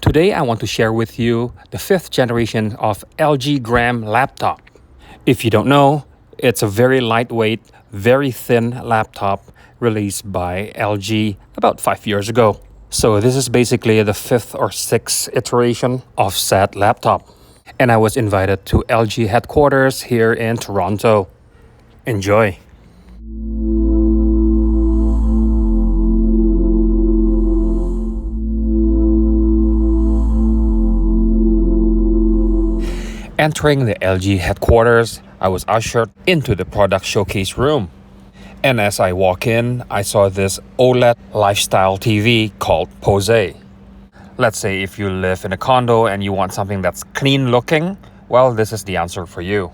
Today I want to share with you the 5th generation of LG Gram laptop. If you don't know, it's a very lightweight, very thin laptop released by LG about 5 years ago. So this is basically the 5th or 6th iteration of said laptop. And I was invited to LG headquarters here in Toronto. Enjoy! Entering the LG headquarters, I was ushered into the product showcase room. And as I walk in, I saw this OLED lifestyle TV called Pose. Let's say if you live in a condo and you want something that's clean looking, well, this is the answer for you.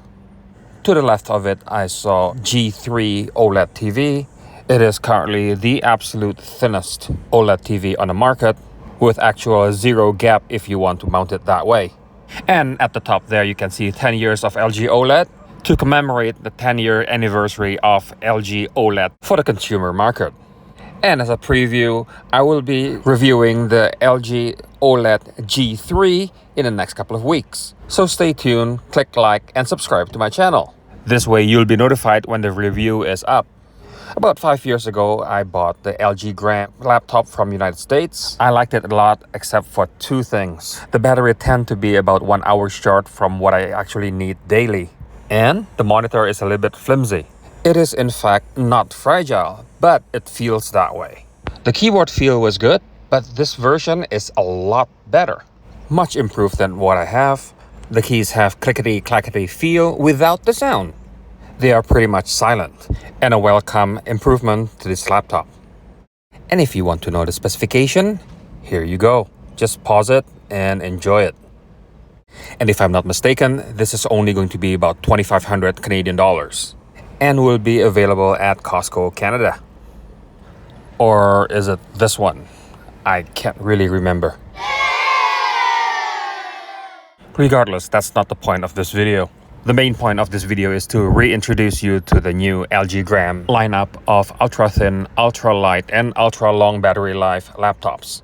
To the left of it, I saw G3 OLED TV. It is currently the absolute thinnest OLED TV on the market, with actual zero gap if you want to mount it that way. And at the top there, you can see 10 years of LG OLED to commemorate the 10-year anniversary of LG OLED for the consumer market. And as a preview, I will be reviewing the LG OLED G3 in the next couple of weeks. So stay tuned, click like, and subscribe to my channel. This way you'll be notified when the review is up. About 5 years ago, I bought the LG Gram laptop from United States. I liked it a lot except for two things. The battery tends to be about 1 hour short from what I actually need daily. And the monitor is a little bit flimsy. It is in fact not fragile, but it feels that way. The keyboard feel was good, but this version is a lot better. Much improved than what I have. The keys have clickety-clackety feel without the sound. They are pretty much silent, and a welcome improvement to this laptop. And if you want to know the specification, here you go. Just pause it and enjoy it. And if I'm not mistaken, this is only going to be about 2,500 Canadian dollars and will be available at Costco, Canada. Or is it this one? I can't really remember. Regardless, that's not the point of this video. The main point of this video is to reintroduce you to the new LG Gram lineup of ultra-thin, ultra-light, and ultra-long battery life laptops.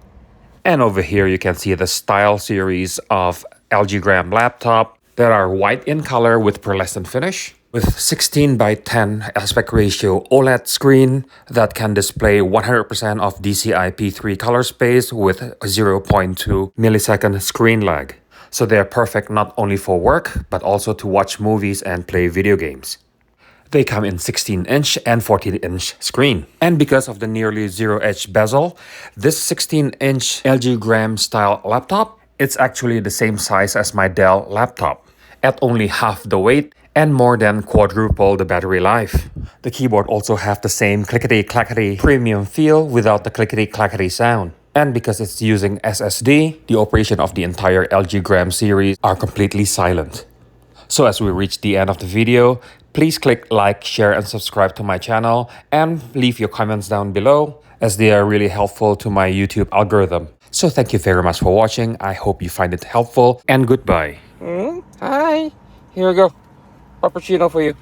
And over here you can see the Style series of LG Gram laptop that are white in color with pearlescent finish, with 16 by 10 aspect ratio OLED screen that can display 100% of DCI-P3 color space with 0.2 millisecond screen lag. So they're perfect not only for work, but also to watch movies and play video games. They come in 16-inch and 14-inch screen. And because of the nearly zero-edge bezel, this 16-inch LG Gram style laptop, it's actually the same size as my Dell laptop, at only half the weight and more than quadruple the battery life. The keyboard also have the same clickety-clackety premium feel without the clickety-clackety sound. And because it's using SSD, the operation of the entire LG Gram series are completely silent. So as we reach the end of the video, please click like, share, and subscribe to my channel, and leave your comments down below as they are really helpful to my YouTube algorithm. So thank you very much for watching. I hope you find it helpful, and goodbye. Hi, here we go. Frappuccino for you.